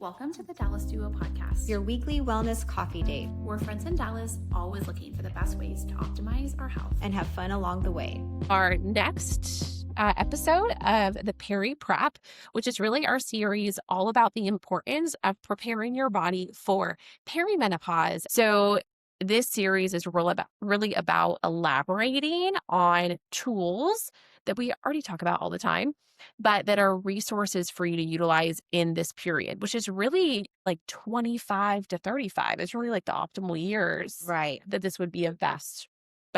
Welcome to the Dallas Duo Podcast, your weekly wellness coffee date. We're friends in Dallas, always looking for the best ways to optimize our health and have fun along the way. Our next episode of the Peri Prep, which is really our series all about the importance of preparing your body for perimenopause. So this series is really about elaborating on tools that we already talk about all the time, but that are resources for you to utilize in this period, which is really like 25 to 35. It's really like the optimal years, right? That this would be a best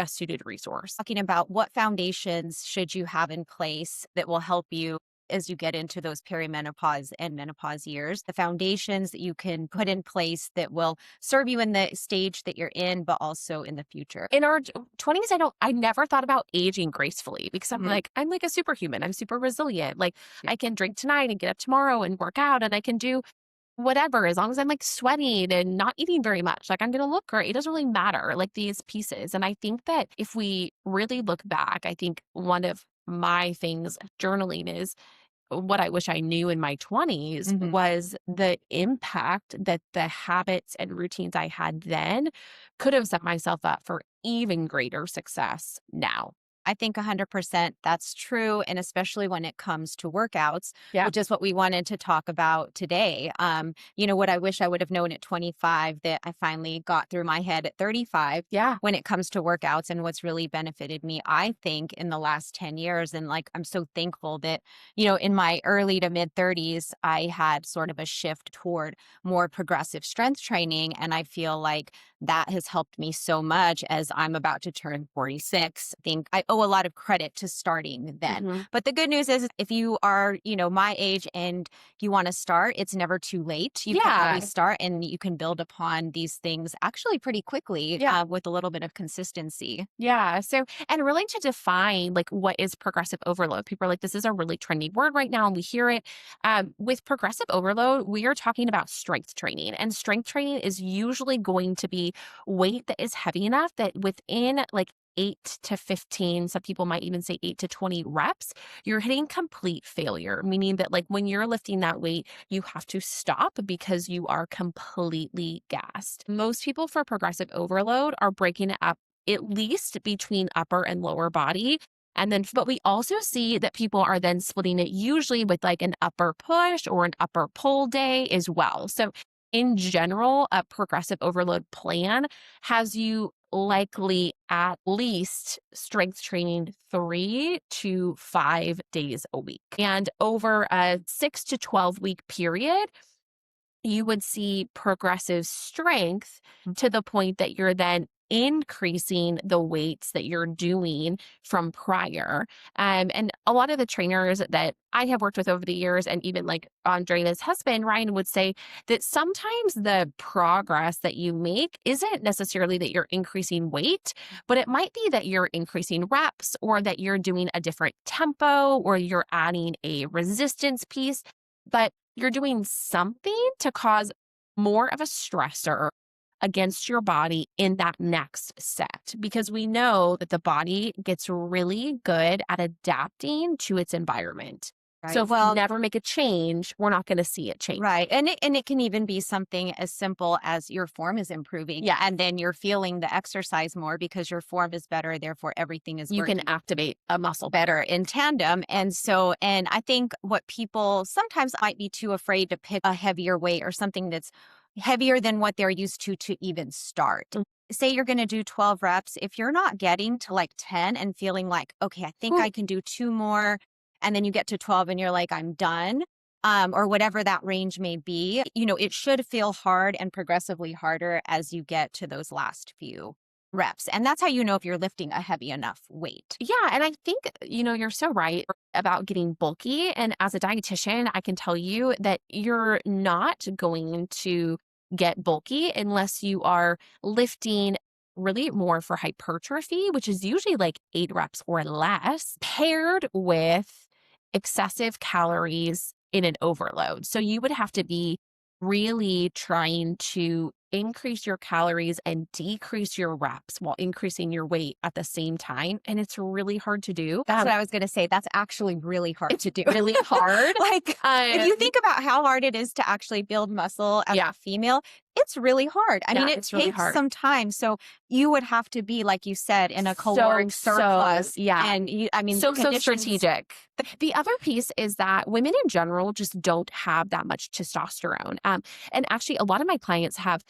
suited resource. Talking about what foundations should you have in place that will help you as you get into those perimenopause and menopause years, the foundations that you can put in place that will serve you in the stage that you're in, but also in the future. In our 20s, I never thought about aging gracefully because I'm like a superhuman. I'm super resilient. Like I can drink tonight and get up tomorrow and work out, and I can do whatever, as long as I'm like sweating and not eating very much, like I'm going to look great. It doesn't really matter, like these pieces. And I think that if we really look back, I think one of my things journaling is what I wish I knew in my 20s was the impact that the habits and routines I had then could have set myself up for even greater success now. I think 100% that's true. And especially when it comes to workouts, which is what we wanted to talk about today. What I wish I would have known at 25 that I finally got through my head at 35 when it comes to workouts, and what's really benefited me, I think, in the last 10 years. And like, I'm so thankful that, in my early to mid 30s, I had sort of a shift toward more progressive strength training. And I feel like that has helped me so much as I'm about to turn 46. I think I owe a lot of credit to starting then. But the good news is if you are, my age and you want to start, it's never too late. You can always start, and you can build upon these things actually pretty quickly with a little bit of consistency. Yeah. So, and really to define like what is progressive overload. People are like, this is a really trendy word right now, and we hear it. With progressive overload, we are talking about strength training, and strength training is usually going to be weight that is heavy enough that within like 8 to 15, some people might even say 8 to 20 reps, you're hitting complete failure, meaning that like when you're lifting that weight, you have to stop because you are completely gassed. Most people for progressive overload are breaking it up at least between upper and lower body. And then, but we also see that people are then splitting it usually with like an upper push or an upper pull day as well. So in general, a progressive overload plan has you likely at least strength training 3 to 5 days a week. And over a 6 to 12 week period, you would see progressive strength to the point that you're then increasing the weights that you're doing from prior. And a lot of the trainers that I have worked with over the years, and even like Andrea's husband, Ryan, would say that sometimes the progress that you make isn't necessarily that you're increasing weight, but it might be that you're increasing reps, or that you're doing a different tempo, or you're adding a resistance piece, but you're doing something to cause more of a stressor against your body in that next set, because we know that the body gets really good at adapting to its environment. Right. So if we never make a change, we're not going to see it change. Right. And it can even be something as simple as your form is improving. Yeah. And then you're feeling the exercise more because your form is better. Therefore, everything is You can activate a muscle better in tandem. And I think what people sometimes might be too afraid to pick a heavier weight or something that's heavier than what they're used to even start. Say you're going to do 12 reps. If you're not getting to like 10 and feeling like, okay, I think I can do 2 more. And then you get to 12 and you're like, I'm done, or whatever that range may be, it should feel hard and progressively harder as you get to those last few reps. And that's how you know if you're lifting a heavy enough weight. Yeah. And I think, you're so right about getting bulky. And as a dietitian, I can tell you that you're not going to get bulky unless you are lifting really more for hypertrophy, which is usually like 8 reps or less, paired with excessive calories in an overload. So you would have to be really trying to increase your calories and decrease your reps while increasing your weight at the same time. And it's really hard to do. That's what I was going to say. That's actually really hard to do. Really hard. Like, if you think about how hard it is to actually build muscle as a female, it's really hard. I mean, it it's really takes hard. some time. So you would have to be, like you said, in a caloric surplus. And so strategic. The other piece is that women in general just don't have that much testosterone. And actually, a lot of my clients have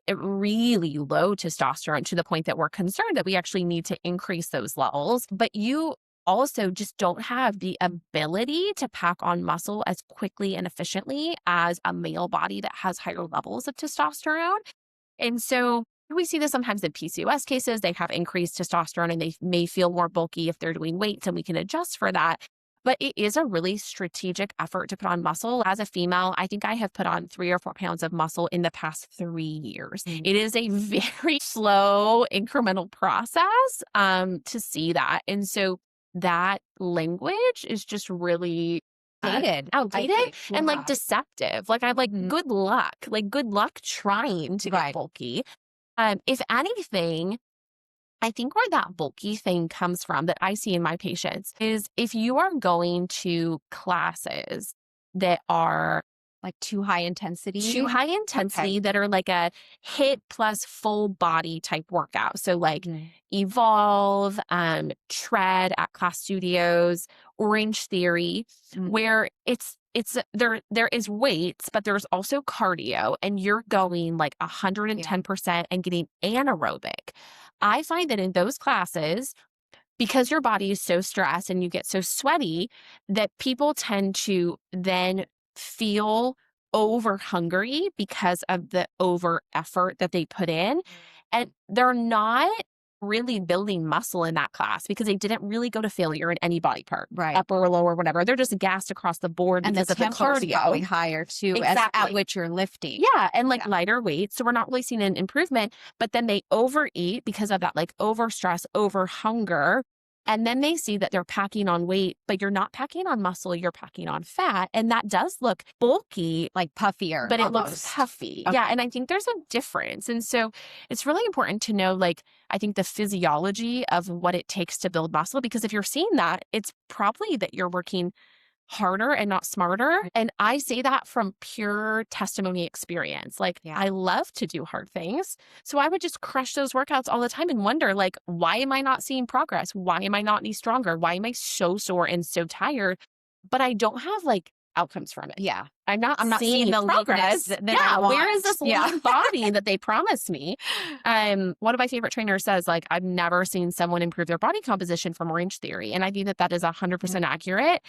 really low testosterone to the point that we're concerned that we actually need to increase those levels. But you also just don't have the ability to pack on muscle as quickly and efficiently as a male body that has higher levels of testosterone. And so we see this sometimes in PCOS cases. They have increased testosterone and they may feel more bulky if they're doing weights, and we can adjust for that. But it is a really strategic effort to put on muscle. As a female, I think I have put on 3 or 4 pounds of muscle in the past 3 years. It is a very slow, incremental process to see that. And so that language is just really outdated and like deceptive. Like I'm like, good luck. Like good luck trying to get bulky. If anything, I think where that bulky thing comes from that I see in my patients is if you are going to classes that are like too high intensity that are like a HIIT plus full body type workout. So like Evolve, Tread at Class Studios, Orange Theory, where it's there is weights, but there's also cardio, and you're going like 110% and getting anaerobic. I find that in those classes, because your body is so stressed and you get so sweaty, that people tend to then feel over hungry because of the over effort that they put in. And they're not really building muscle in that class because they didn't really go to failure in any body part, upper or lower, whatever. They're just gassed across the board and because of the cardio. Probably higher too, at which you're lifting. Yeah, and like lighter weight. So we're not really seeing an improvement, but then they overeat because of that like over stress, over hunger. And then they see that they're packing on weight, but you're not packing on muscle, you're packing on fat. And that does look bulky, like puffier, but it looks puffy. Okay. Yeah. And I think there's a difference. And so it's really important to know, like, I think the physiology of what it takes to build muscle, because if you're seeing that, it's probably that you're working harder and not smarter. And I say that from pure testimony experience. Like, I love to do hard things. So I would just crush those workouts all the time and wonder, like, why am I not seeing progress? Why am I not any stronger? Why am I so sore and so tired? But I don't have like outcomes from it. Yeah. I'm not seeing the progress. Where is this lean body that they promised me? One of my favorite trainers says, like, I've never seen someone improve their body composition from Orange Theory. And I think that that is 100% accurate.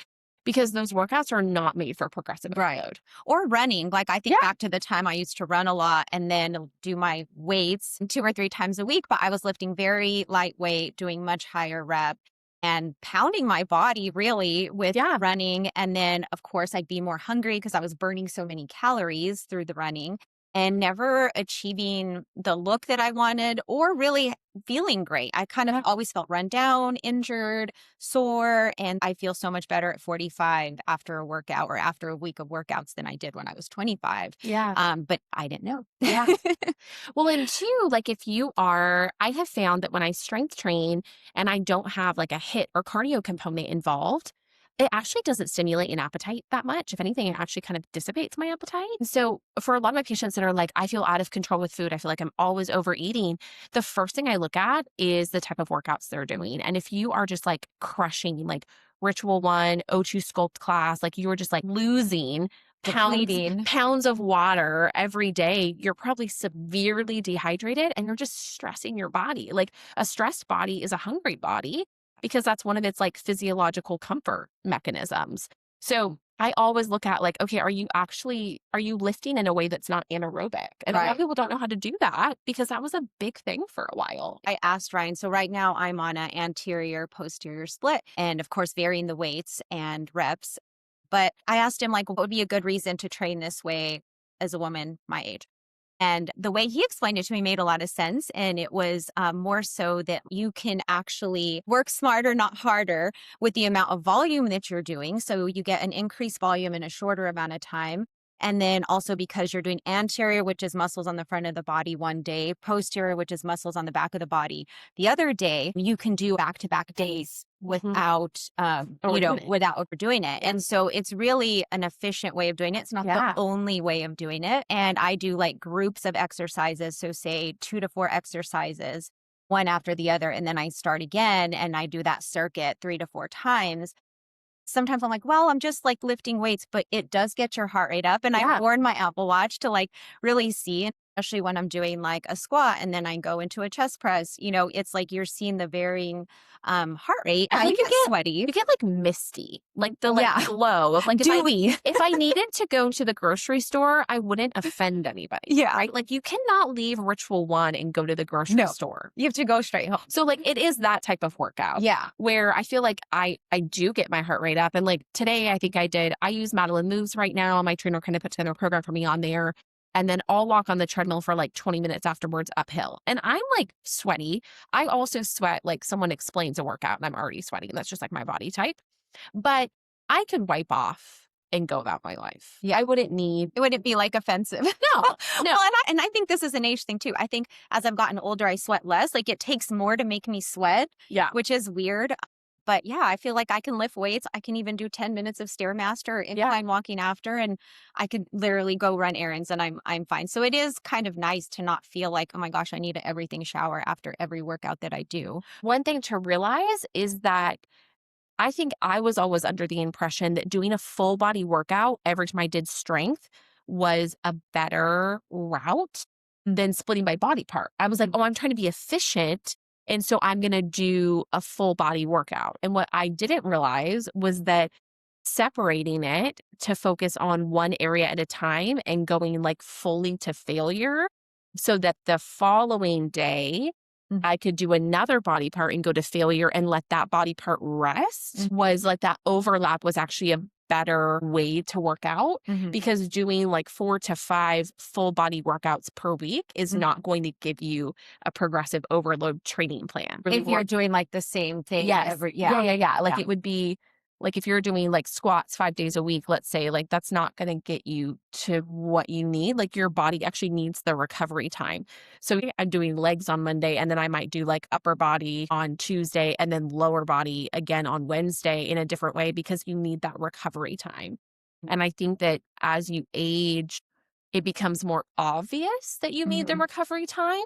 Because those workouts are not made for progressive overload. Or running. Like I think back to the time I used to run a lot and then do my weights 2 or 3 times a week, but I was lifting very lightweight, doing much higher rep and pounding my body really with running. And then of course I'd be more hungry because I was burning so many calories through the running and never achieving the look that I wanted or really feeling great. I kind of always felt run down, injured, sore, and I feel so much better at 45 after a workout or after a week of workouts than I did when I was 25. Yeah. But I didn't know. Yeah. Well, and two, like if you are, I have found that when I strength train and I don't have like a HIIT or cardio component involved, it actually doesn't stimulate an appetite that much. If anything, it actually kind of dissipates my appetite. So for a lot of my patients that are like, I feel out of control with food, I feel like I'm always overeating, the first thing I look at is the type of workouts they're doing. And if you are just like crushing like Ritual 1, O2 Sculpt class, like you are just like losing pounds of water every day, you're probably severely dehydrated and you're just stressing your body. Like a stressed body is a hungry body, because that's one of its like physiological comfort mechanisms. So I always look at like, okay, are you lifting in a way that's not anaerobic? And a lot of people don't know how to do that because that was a big thing for a while. I asked Ryan, so right now I'm on an anterior posterior split and of course varying the weights and reps. But I asked him like, what would be a good reason to train this way as a woman my age? And the way he explained it to me made a lot of sense. And it was more so that you can actually work smarter, not harder, with the amount of volume that you're doing. So you get an increased volume in a shorter amount of time. And then also because you're doing anterior, which is muscles on the front of the body one day, posterior, which is muscles on the back of the body the other day, you can do back-to-back days without, without overdoing it. And so it's really an efficient way of doing it. It's not the only way of doing it. And I do like groups of exercises. So say 2 to 4 exercises, one after the other. And then I start again and I do that circuit 3 to 4 times. Sometimes I'm like, well, I'm just like lifting weights, but it does get your heart rate up. And I've worn my Apple Watch to like really see, especially when I'm doing like a squat and then I go into a chest press, it's like you're seeing the varying heart rate. I think you get sweaty. You get like misty, like the glow of like dewy. If I needed to go to the grocery store, I wouldn't offend anybody. Yeah. Right? Like you cannot leave Ritual 1 and go to the grocery store. You have to go straight home. So like it is that type of workout. Yeah. Where I feel like I do get my heart rate up. And like today, I use Madeline Moves right now. My trainer kind of put together a program for me on there. And then I'll walk on the treadmill for like 20 minutes afterwards uphill. And I'm like sweaty. I also sweat like someone explains a workout and I'm already sweating. And that's just like my body type. But I could wipe off and go about my life. Yeah. I wouldn't need. It wouldn't be like offensive. No. Well, and I think this is an age thing too. I think as I've gotten older, I sweat less. Like it takes more to make me sweat. Yeah. Which is weird. But yeah, I feel like I can lift weights. I can even do 10 minutes of Stairmaster or incline walking after, and I could literally go run errands and I'm fine. So it is kind of nice to not feel like, oh my gosh, I need an everything shower after every workout that I do. One thing to realize is that I think I was always under the impression that doing a full body workout every time I did strength was a better route than splitting by body part. I was like, oh, I'm trying to be efficient. And so I'm going to do a full body workout. And what I didn't realize was that separating it to focus on one area at a time and going like fully to failure so that the following day I could do another body part and go to failure and let that body part rest was like that overlap was actually a better way to work out because doing like 4 to 5 full body workouts per week is not going to give you a progressive overload training plan. If you're doing like the same thing. Like it would be like if you're doing like squats 5 days a week, let's say, like that's not going to get you to what you need. Like your body actually needs the recovery time. So I'm doing legs on Monday and then I might do like upper body on Tuesday and then lower body again on Wednesday in a different way because you need that recovery time. And I think that as you age, it becomes more obvious that you need the recovery time.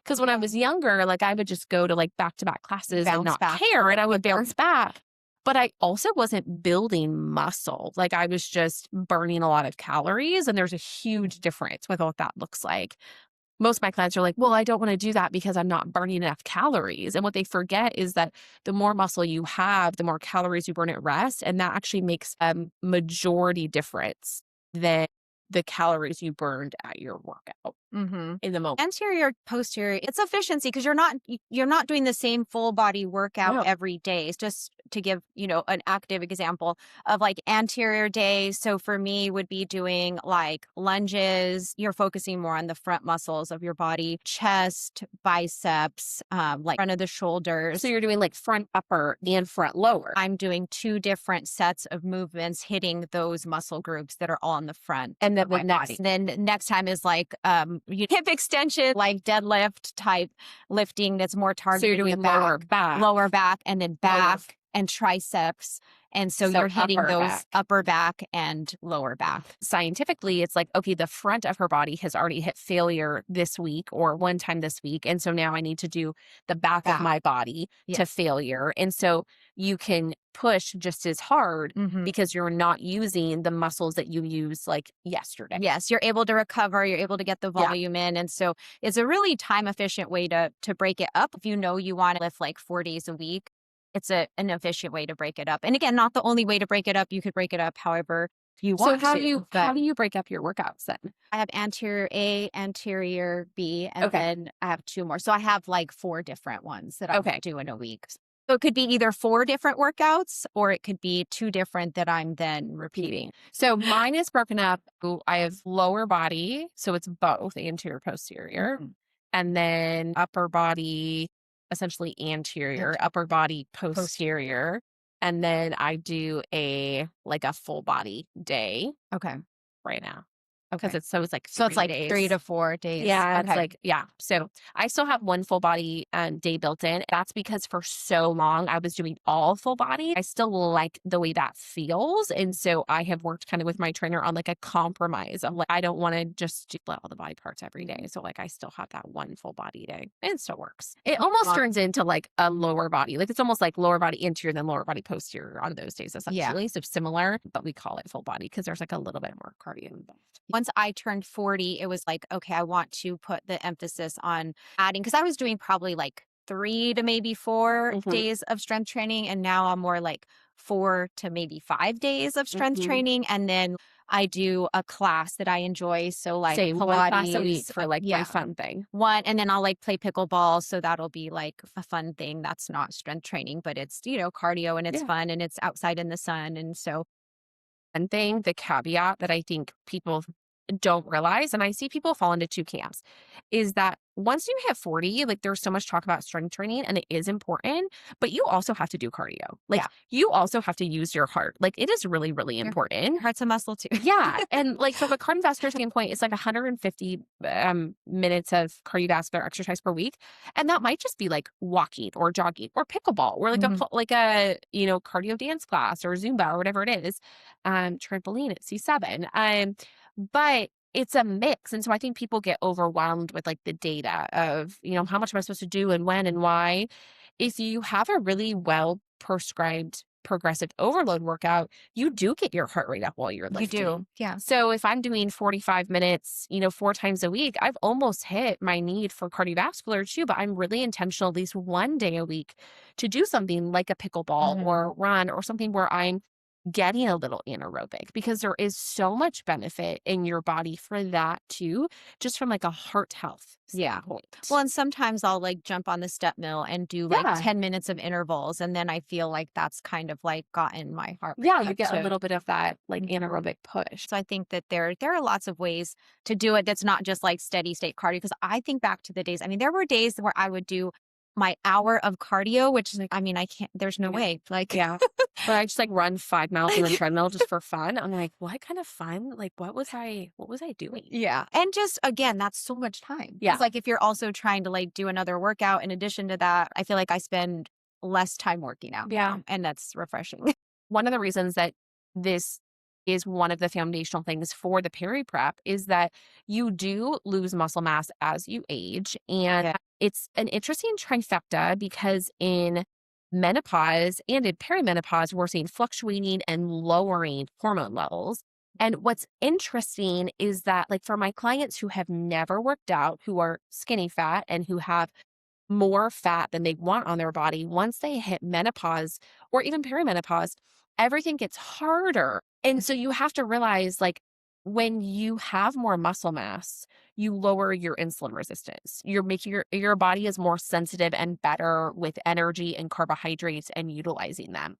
Because when I was younger, like I would just go to like back-to-back classes and not care and I would bounce back. But I also wasn't building muscle. Like I was just burning a lot of calories. And there's a huge difference with what that looks like. Most of my clients are like, well, I don't want to do that because I'm not burning enough calories. And what they forget is that the more muscle you have, the more calories you burn at rest. And that actually makes a majority difference than the calories you burned at your workout in the moment. Anterior, posterior, it's efficiency because you're not doing the same full body workout every day. It's just to give, an active example of like anterior days. So for me would be doing like lunges. You're focusing more on the front muscles of your body, chest, biceps, like front of the shoulders. So you're doing like front upper and front lower. I'm doing 2 different sets of movements hitting those muscle groups that are all on the front. And then next time is like hip extension, like deadlift type lifting that's more targeted. So you're doing lower back, and then back and triceps. And so you're hitting those upper back and lower back. Scientifically, it's like, okay, the front of her body has already hit failure this week or one time this week. And so now I need to do the back of my body to failure. And so you can push just as hard because you're not using the muscles that you used like yesterday. Yes, you're able to recover. You're able to get the volume in. And so it's a really time efficient way to break it up. If you know you want to lift like 4 days a week, it's an efficient way to break it up. And again, not the only way to break it up. You could break it up however you want. So how do you break up your workouts then? I have anterior A, anterior B, and then I have 2 more. So I have like 4 different ones that I do in a week. So it could be either 4 different workouts or it could be 2 different that I'm then repeating. So mine is broken up. I have lower body. So it's both anterior, posterior, and then upper body, essentially anterior, upper body, posterior. And then I do a full body day. Okay. Right now. because Okay. it's like So it's 3 like days. 3 to 4 days. Yeah, it's Okay. like, yeah. So I still have one full body day built in. That's because for so long I was doing all full body. I still like the way that feels. And so I have worked kind of with my trainer on like a compromise of like, I don't want to just do all the body parts every day. So like I still have that one full body day and it still works. It almost turns into like a lower body. Like it's almost like lower body interior than lower body posterior on those days essentially. So similar, but we call it full body because there's like a little bit more cardio involved. Once I turned 40, it was like, okay, I want to put the emphasis on adding, because I was doing probably like 3 to maybe 4 days of strength training. And now I'm more like 4 to maybe 5 days of strength training. And then I do a class that I enjoy. So like Same, Pilates, one class a week for like my fun thing. One, and then I'll like play pickleball. So that'll be like a fun thing. That's not strength training, but it's, cardio and it's fun and it's outside in the sun. And so one thing, the caveat that I think people don't realize, and I see people fall into 2 camps, is that once you hit 40, like there's so much talk about strength training and it is important, but you also have to do cardio. Like you also have to use your heart. Like it is really, really important. your heart's a muscle too. Yeah. And like from a cardiovascular standpoint, it's like 150 minutes of cardiovascular exercise per week. And that might just be like walking or jogging or pickleball or like a cardio dance class or Zumba or whatever it is, trampoline at C7. But it's a mix. And so I think people get overwhelmed with like the data of, how much am I supposed to do and when and why. If you have a really well prescribed progressive overload workout, you do get your heart rate up while you're lifting. You do. Yeah. So if I'm doing 45 minutes, 4 times a week, I've almost hit my need for cardiovascular too, but I'm really intentional at least 1 day a week to do something like a pickleball or run or something where I'm getting a little anaerobic, because there is so much benefit in your body for that too, just from like a heart health standpoint. Well, and sometimes I'll like jump on the step mill and do like 10 minutes of intervals. And then I feel like that's kind of like gotten my heart rate you up get a to- little bit of that like anaerobic push. So I think that there are lots of ways to do it that's not just like steady state cardio. Because I think back to the days, there were days where I would do my hour of cardio, which is like, I can't, there's no way. Like, But I just like run 5 miles on the treadmill just for fun. I'm like, what kind of fun? Like, what was I doing? Yeah. And just, again, that's so much time. Yeah. It's like if you're also trying to like do another workout in addition to that, I feel like I spend less time working out. Yeah. And that's refreshing. One of the reasons that this is one of the foundational things for the peri-prep is that you do lose muscle mass as you age. And it's an interesting trifecta because in menopause and in perimenopause, we're seeing fluctuating and lowering hormone levels. And what's interesting is that, like, for my clients who have never worked out, who are skinny fat and who have more fat than they want on their body, once they hit menopause or even perimenopause, everything gets harder. And so you have to realize, like, when you have more muscle mass, you lower your insulin resistance. You're making your body is more sensitive and better with energy and carbohydrates and utilizing them.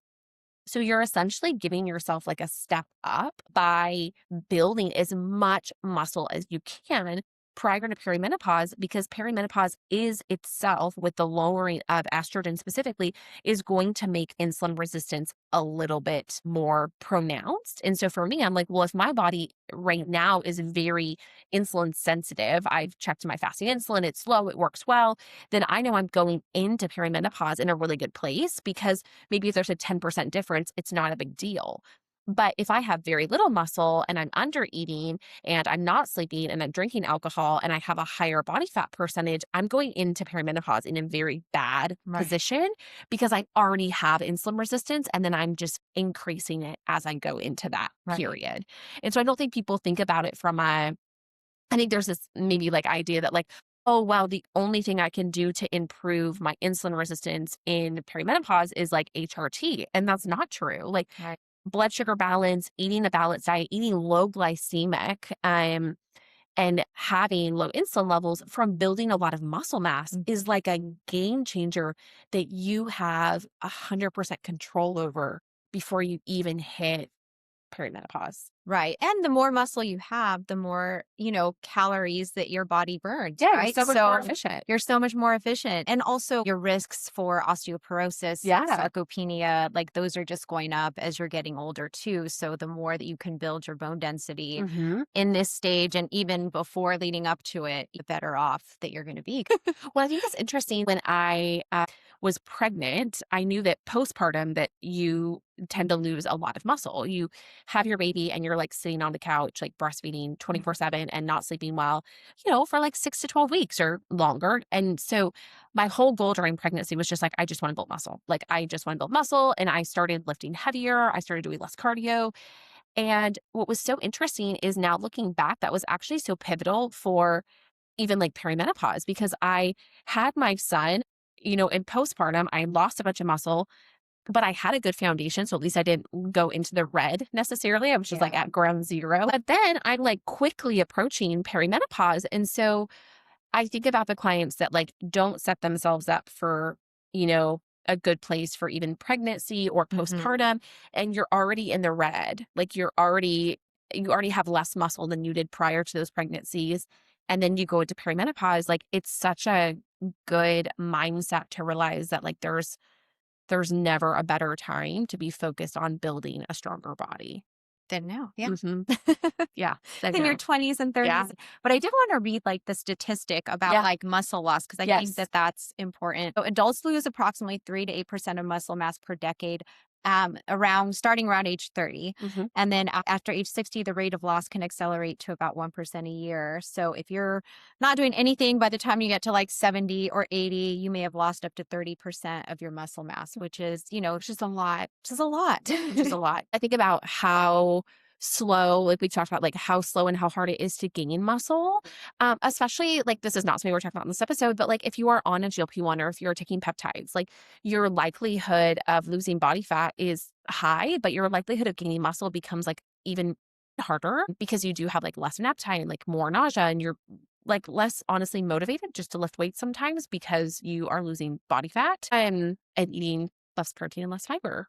So you're essentially giving yourself like a step up by building as much muscle as you can prior to perimenopause, because perimenopause is itself, with the lowering of estrogen specifically, is going to make insulin resistance a little bit more pronounced. And so for me, I'm like, well, if my body right now is very insulin sensitive, I've checked my fasting insulin, it's low, it works well, then I know I'm going into perimenopause in a really good place, because maybe if there's a 10% difference, it's not a big deal. But if I have very little muscle and I'm under eating and I'm not sleeping and I'm drinking alcohol and I have a higher body fat percentage, I'm going into perimenopause in a very bad position, because I already have insulin resistance and then I'm just increasing it as I go into that period. And so I don't think people think about it from I think there's this maybe like idea that like, oh, well, the only thing I can do to improve my insulin resistance in perimenopause is like HRT. And that's not true. Like, blood sugar balance, eating a balanced diet, eating low glycemic, and having low insulin levels from building a lot of muscle mass is like a game changer that you have 100% control over before you even hit perimenopause. Right. And the more muscle you have, the more, calories that your body burns, Yeah, you're right? so much more efficient. You're so much more efficient. And also your risks for osteoporosis, Yeah. sarcopenia, like those are just going up as you're getting older too. So the more that you can build your bone density in this stage and even before leading up to it, the better off that you're going to be. Well, I think it's interesting when I was pregnant, I knew that postpartum that you tend to lose a lot of muscle. You have your baby and you're like sitting on the couch, like breastfeeding 24/7 and not sleeping well, for like 6 to 12 weeks or longer. And so my whole goal during pregnancy was just like, I just want to build muscle. Like, I just want to build muscle. And I started lifting heavier. I started doing less cardio. And what was so interesting is now looking back, that was actually so pivotal for even like perimenopause because I had my son, in postpartum, I lost a bunch of muscle, but I had a good foundation. So at least I didn't go into the red necessarily. I was just like at ground zero. But then I'm like quickly approaching perimenopause. And so I think about the clients that like don't set themselves up for, a good place for even pregnancy or postpartum, and you're already in the red. Like you already have less muscle than you did prior to those pregnancies. And then you go into perimenopause, like it's such a good mindset to realize that like there's never a better time to be focused on building a stronger body. Then now. Yeah. Yeah. In your 20s and 30s. Yeah. But I did want to read like the statistic about like muscle loss because I think that that's important. So adults lose approximately 3 to 8% of muscle mass per decade. Starting around age 30. And then after age 60, the rate of loss can accelerate to about 1% a year. So if you're not doing anything by the time you get to like 70 or 80, you may have lost up to 30% of your muscle mass, which is, it's just a lot. Just a lot. Just a lot. I think about how slow, like we talked about, like how slow and how hard it is to gain muscle. Especially like this is not something we're talking about in this episode, but like if you are on a GLP-1 or if you're taking peptides, like your likelihood of losing body fat is high, but your likelihood of gaining muscle becomes like even harder because you do have like less of an appetite and like more nausea and you're like less honestly motivated just to lift weights sometimes because you are losing body fat and eating less protein and less fiber.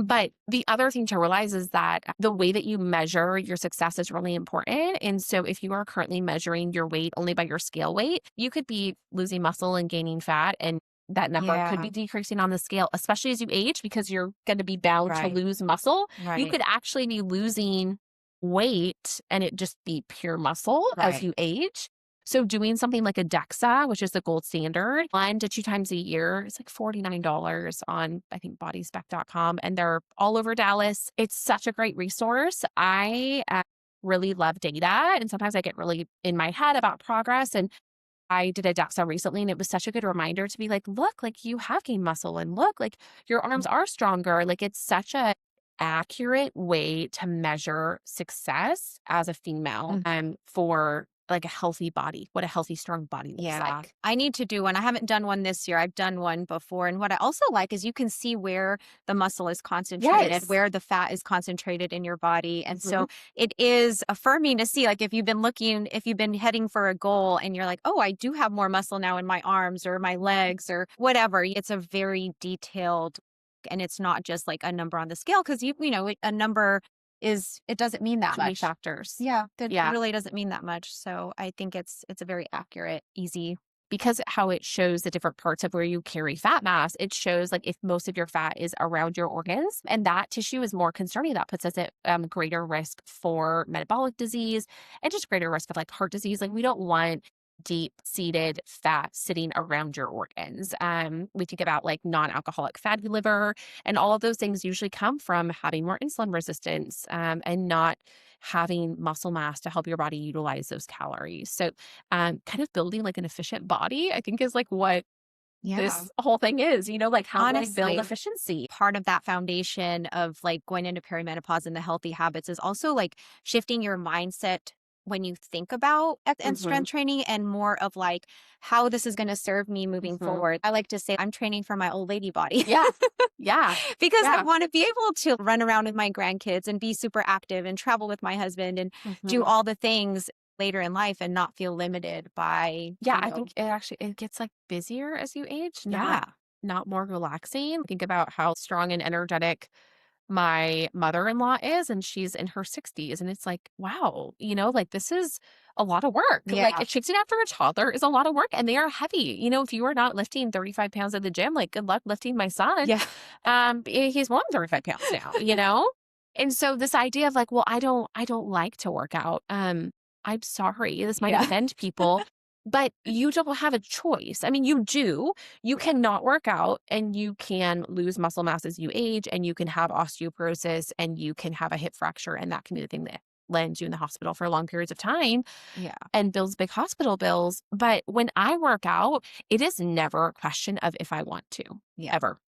But the other thing to realize is that the way that you measure your success is really important. And so if you are currently measuring your weight only by your scale weight, you could be losing muscle and gaining fat and that number could be decreasing on the scale, especially as you age, because you're going to be bound to lose muscle. You could actually be losing weight and it just be pure muscle as you age. So doing something like a DEXA, which is the gold standard, 1 to 2 times a year, it's like $49 on, I think, bodyspec.com. And they're all over Dallas. It's such a great resource. I really love data. And sometimes I get really in my head about progress. And I did a DEXA recently and it was such a good reminder to be like, look, like you have gained muscle and look, like your arms are stronger. Like it's such a accurate way to measure success as a female for like a healthy body, what a healthy, strong body looks like. I need to do one. I haven't done one this year. I've done one before. And what I also like is you can see where the muscle is concentrated, where the fat is concentrated in your body. And so it is affirming to see, like, if you've been heading for a goal and you're like, oh, I do have more muscle now in my arms or my legs or whatever. It's a very detailed, and it's not just like a number on the scale because a number it doesn't mean that much. Factors. That really doesn't mean that much. So I think it's a very accurate, easy. Because how it shows the different parts of where you carry fat mass, it shows like if most of your fat is around your organs and that tissue is more concerning, that puts us at greater risk for metabolic disease and just greater risk of like heart disease. Like we don't want deep-seated fat sitting around your organs. We think about like non-alcoholic fatty liver and all of those things usually come from having more insulin resistance and not having muscle mass to help your body utilize those calories. So kind of building like an efficient body, I think is like what this whole thing is, like how Honestly, do I build efficiency? Part of that foundation of like going into perimenopause and the healthy habits is also like shifting your mindset when you think about and strength training and more of like how this is going to serve me moving forward. I like to say I'm training for my old lady body. Because I want to be able to run around with my grandkids and be super active and travel with my husband and do all the things later in life and not feel limited by I think it gets like busier as you age, not more relaxing. Think about how strong and energetic my mother-in-law is, and she's in her 60s. And it's like, wow, like this is a lot of work. Yeah. Like chasing after a toddler is a lot of work, and they are heavy. If you are not lifting 35 pounds at the gym, like good luck lifting my son. Yeah. He's more than 35 pounds now. And so this idea of like, well, I don't like to work out. I'm sorry, this might offend people, but you don't have a choice. I mean, you do. You cannot work out, and you can lose muscle mass as you age, and you can have osteoporosis, and you can have a hip fracture, and that can be the thing that lands you in the hospital for long periods of time. Yeah. And builds big hospital bills. But when I work out, it is never a question of if I want to, ever.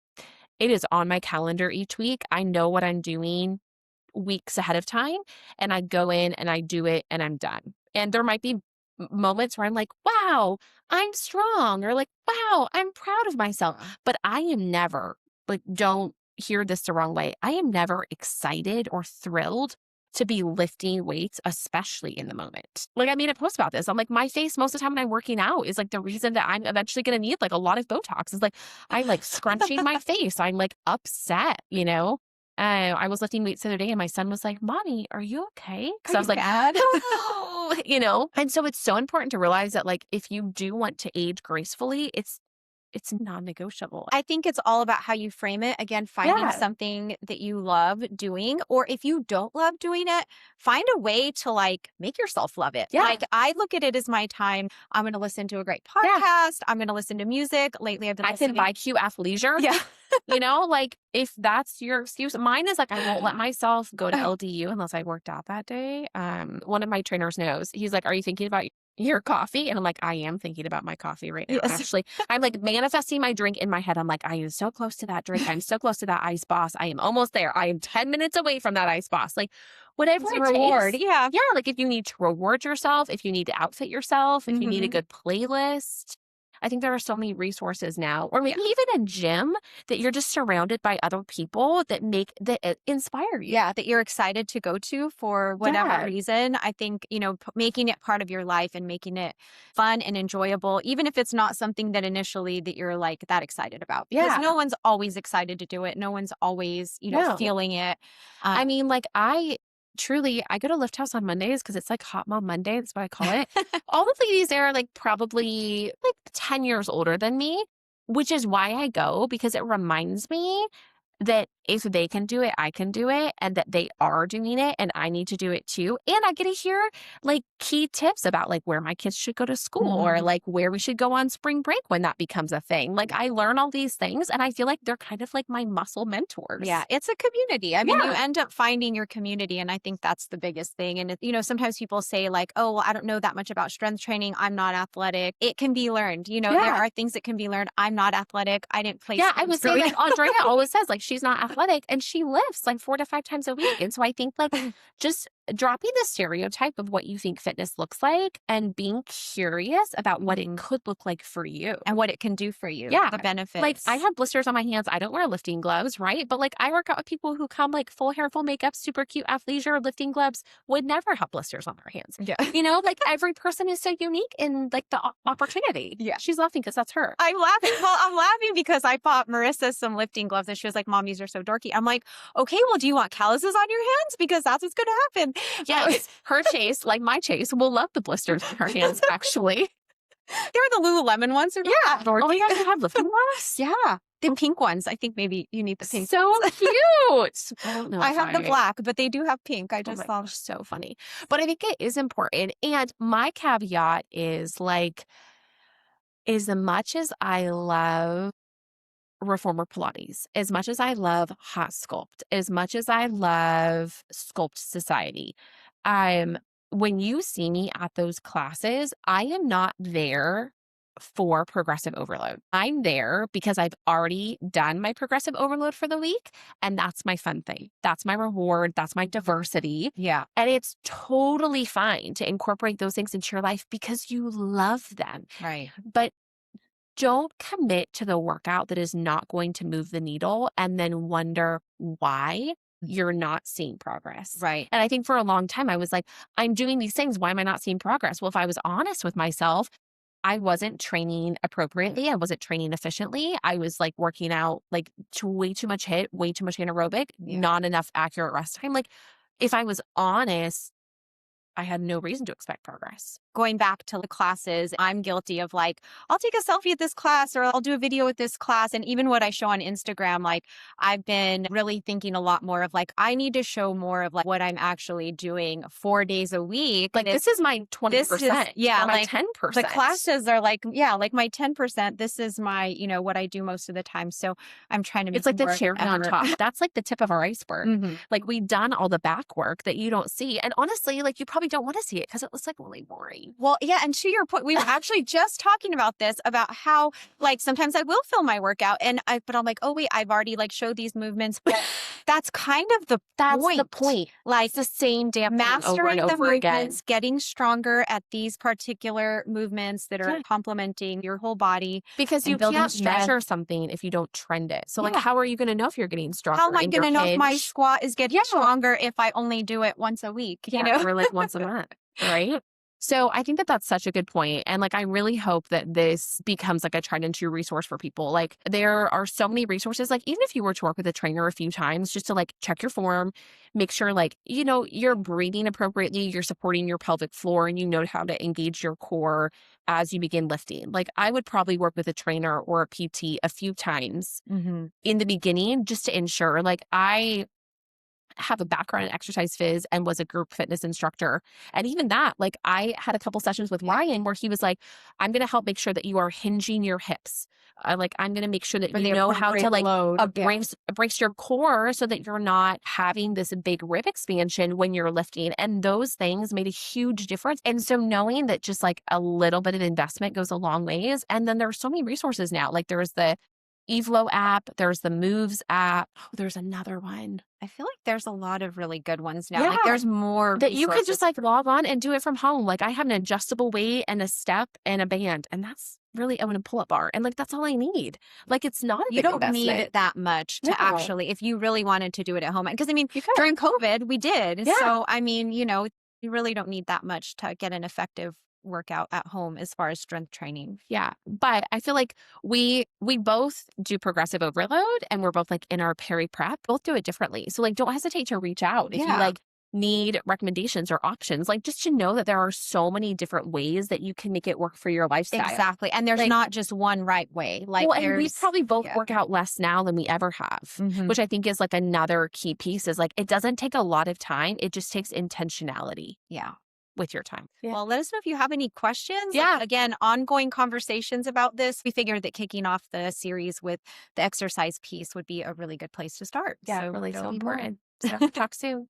It is on my calendar each week. I know what I'm doing weeks ahead of time, and I go in and I do it, and I'm done. And there might be moments where I'm like, wow, I'm strong, or like, wow, I'm proud of myself. But I am never, like, don't hear this the wrong way, I am never excited or thrilled to be lifting weights, especially in the moment. Like, I made a post about this. I'm like, my face most of the time when I'm working out is like the reason that I'm eventually going to need like a lot of Botox. Is like, I'm like scrunching my face. I'm like upset, I was lifting weights the other day, and my son was like, Mommy, are you okay? Because I was like, bad? hello, And so it's so important to realize that like, if you do want to age gracefully, it's non-negotiable. I think it's all about how you frame it. Again, finding something that you love doing, or if you don't love doing it, find a way to like make yourself love it. Yeah. Like I look at it as my time. I'm going to listen to a great podcast. I'm going to listen to music. Lately, I've been listening. I can buy cute athleisure. Yeah. Like if that's your excuse, mine is like, I won't let myself go to LDU unless I worked out that day. One of my trainers knows. He's like, are you thinking about your coffee? And I'm like, I am thinking about my coffee right now. Yes. Actually, I'm like manifesting my drink in my head. I'm like, I am so close to that drink. I'm so close to that ice boss. I am almost there. I am 10 minutes away from that ice boss. Like whatever It's it a reward. takes. Yeah. Yeah. Like if you need to reward yourself, if you need to outfit yourself, if you need a good playlist. I think there are so many resources now, or maybe even a gym that you're just surrounded by other people that inspire you. Yeah, that you're excited to go to for whatever reason. I think, making it part of your life and making it fun and enjoyable, even if it's not something that initially that you're like that excited about. Because no one's always excited to do it. No one's always, feeling it. I mean, like truly, I go to Lift House on Mondays because it's like Hot Mom Monday. That's what I call it. All the ladies there are like probably like 10 years older than me, which is why I go, because it reminds me that if they can do it, I can do it, and that they are doing it, and I need to do it too. And I get to hear like key tips about like where my kids should go to school or like where we should go on spring break when that becomes a thing. Like I learn all these things, and I feel like they're kind of like my muscle mentors. Yeah, it's a community. I mean, you end up finding your community, and I think that's the biggest thing. And sometimes people say like, oh, well, I don't know that much about strength training. I'm not athletic. It can be learned. There are things that can be learned. I'm not athletic. I didn't play. Yeah, I would say like Andrea always says like she's not athletic, and she lifts like 4 to 5 times a week. And so I think like just dropping the stereotype of what you think fitness looks like and being curious about what it could look like for you and what it can do for you. Yeah. The benefits. Like I have blisters on my hands. I don't wear lifting gloves, right? But like I work out with people who come like full hair, full makeup, super cute athleisure. Lifting gloves would never have blisters on their hands. Yeah. Like every person is so unique in like the opportunity. Yeah. She's laughing because that's her. I'm laughing. Well, I'm laughing because I bought Marissa some lifting gloves, and she was like, Mom, these are so dorky. I'm like, okay, well, do you want calluses on your hands? Because that's what's going to happen. Yes. Her Chase, like my Chase, will love the blisters on her hands, actually. They're the Lululemon ones. Yeah. Oh my gosh, they have lifting gloves? Yeah. The pink ones. I think maybe you need the pink. So cute. I don't know. I have the black, but they do have pink. I just thought so funny. But I think it is important. And my caveat is like, as much as I love Reformer Pilates, as much as I love Hot Sculpt, as much as I love Sculpt Society, when you see me at those classes, I am not there for progressive overload. I'm there because I've already done my progressive overload for the week, and that's my fun thing. That's my reward. That's my diversity. Yeah. And it's totally fine to incorporate those things into your life because you love them. Right. But don't commit to the workout that is not going to move the needle and then wonder why you're not seeing progress. Right. And I think for a long time, I was like, I'm doing these things. Why am I not seeing progress? Well, if I was honest with myself, I wasn't training appropriately. I wasn't training efficiently. I was like working out like way too much HIIT, way too much anaerobic, not enough accurate rest time. Like if I was honest, I had no reason to expect progress. Going back to the classes, I'm guilty of like, I'll take a selfie at this class or I'll do a video at this class. And even what I show on Instagram, like I've been really thinking a lot more of like, I need to show more of like what I'm actually doing 4 days a week. Like this is my 20%. Yeah. Or my like 10%. The classes are like, yeah, like my 10%. This is my, you know, what I do most of the time. So I'm trying to make it's like the more cherry on effort. top. That's like the tip of our iceberg. Like we've done all the back work that you don't see. And honestly, like you probably don't want to see it because it looks like really boring. Well, yeah. And to your point, we were actually just talking about this, about how like sometimes I will film my workout but I'm like, oh wait, I've already like showed these movements. But that's kind of the point. Like it's the same damn thing mastering over and the over again. movements, getting stronger at these particular movements that are complementing your whole body. Because you can't measure something if you don't trend it. So like, how are you going to know if you're getting stronger? How am I going to know if my squat is getting stronger if I only do it once a week? You know, or like once a month, right? So I think that that's such a good point. And like, I really hope that this becomes like a tried and true resource for people. Like there are so many resources, like even if you were to work with a trainer a few times, just to like check your form, make sure like, you know, you're breathing appropriately, you're supporting your pelvic floor, and you know how to engage your core as you begin lifting. Like I would probably work with a trainer or a PT a few times in the beginning just to ensure. Like I have a background in exercise phys and was a group fitness instructor. And even that, like I had a couple sessions with Ryan where he was like, I'm going to help make sure that you are hinging your hips. Like I'm going to make sure that you know how to like brace your core so that you're not having this big rib expansion when you're lifting. And those things made a huge difference. And so knowing that just like a little bit of investment goes a long ways. And then there's so many resources now. Like there's the Evlo app, there's the Moves app. Oh, there's another one. I feel like there's a lot of really good ones now. Like there's more that you could just like log on and do it from home. Like I have an adjustable weight and a step and a band, and that's really a pull-up bar. And like that's all I need. Like it's not a big investment. You don't need it that much to actually, if you really wanted to do it at home. Because I mean, during COVID, we did. Yeah. So I mean, you know, you really don't need that much to get an effective workout at home as far as strength training. Yeah. But I feel like we both do progressive overload, and we're both like in our peri-prep, both do it differently. So like don't hesitate to reach out if you like need recommendations or options, like just to know that there are so many different ways that you can make it work for your lifestyle. Exactly. And there's like, not just one right way. Like and we probably both work out less now than we ever have, which I think is like another key piece is like, it doesn't take a lot of time. It just takes intentionality. Yeah. With your time. Yeah. Well, let us know if you have any questions. Yeah. Like, again, ongoing conversations about this. We figured that kicking off the series with the exercise piece would be a really good place to start. Yeah, so really so important. So talk soon.